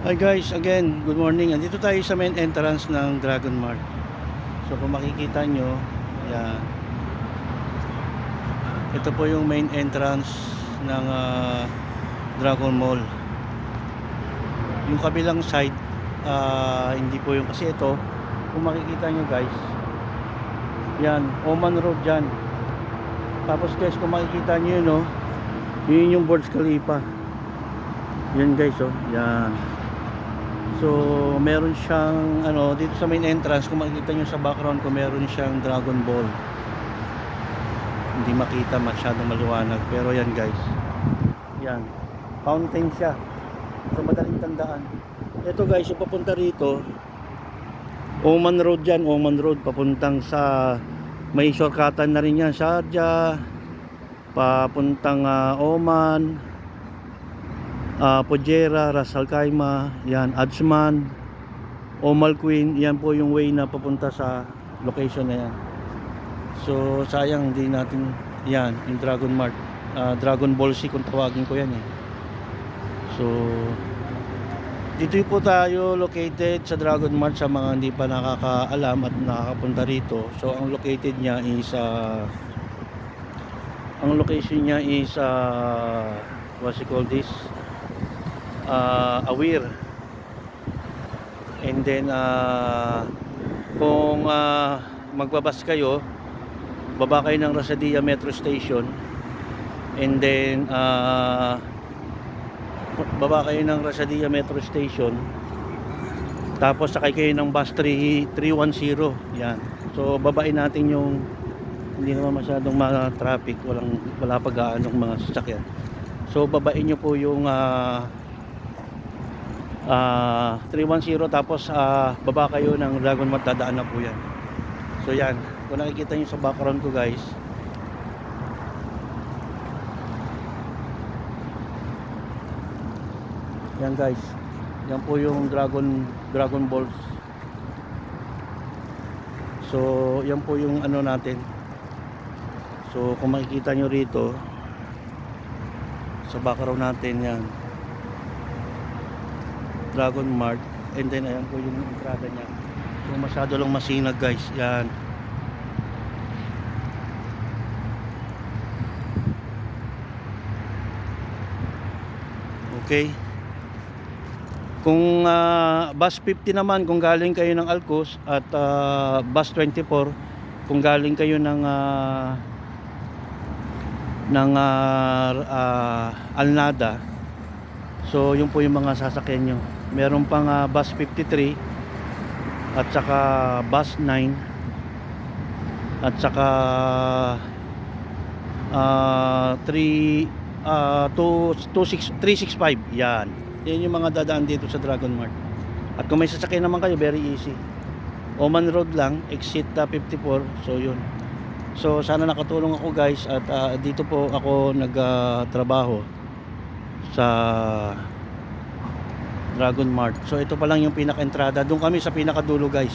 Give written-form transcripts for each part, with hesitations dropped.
Hi guys, again, good morning. Andito tayo sa main entrance ng Dragon Mart. So kung makikita nyo, yan. Ito po yung main entrance ng Dragon Mall. Yung kabilang side, hindi po yung kasi ito, kung makikita nyo guys, yan, Oman Road dyan. Tapos guys, kung makikita nyo yun, oh, yun yung Burj Khalifa. Yan guys, oh, yan. So, meron siyang dito sa main entrance, kung makikita nyo sa background ko, meron siyang Dragon Ball. Hindi makita masyadong maliwanag, pero yan guys. Yan. Fountain siya. So, madaling tandaan. Ito guys, yung papunta rito, Oman Road yan, Oman Road, papuntang sa may shortcutan na rin yan, Sharjah, papuntang Oman, Pujera, Ras Al Khaimah, yan, Ajman, Omal Queen, yan po yung way na papunta sa location na yan. So sayang hindi natin yan, yung Dragon Mart, Dragon Ball Z kung tawagin ko yan eh. So dito po tayo located sa Dragon Mart, sa mga hindi pa nakakaalam at nakakapunta rito. So ang located niya is ang location niya is what's it called this, Awir. And then kung magbabas kayo, baba kayo ng Rasadia Metro Station, and then baba kayo ng Rasadia Metro Station, tapos sakay kayo ng bus 310. Yan. So babain natin yung hindi naman masyadong traffic, wala pa gaanong mga sasakyan. So babain nyo po yung 310, tapos baba kayo ng Dragon Mart, dadaan na po yan. So yan, kung nakikita nyo sa background ko guys, yan guys, yan po yung Dragon Balls. So yan po yung natin. So kung makikita nyo rito sa background natin, yan Dragon Mart, and then ayan po yung entrada niya. So masyado lang masinag guys, yan. Okay. Kung bus 50 naman kung galing kayo ng Alcos, at bus 24 kung galing kayo ng Alnada. So yun po yung mga sasakyan nyo. Meron pang bus 53 at saka bus 9 at saka 365. Yan yung mga dadaan dito sa Dragon Mart. At kung may sasakyan naman kayo, very easy, Oman Road lang, exit 54. So yun. So sana nakatulong ako guys, at dito po ako nagtrabaho sa Dragon Mart. So ito pa lang yung pinaka-entrada. Doon kami sa pinakadulo guys.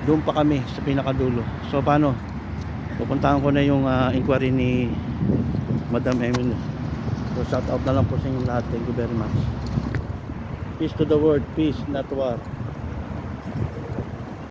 Doon pa kami sa pinakadulo. So paano? Pupuntahan ko na yung inquiry ni Madam Emily. So shout out na lang po sa inyo lahat. Thank you very much. Peace to the world. Peace, not war.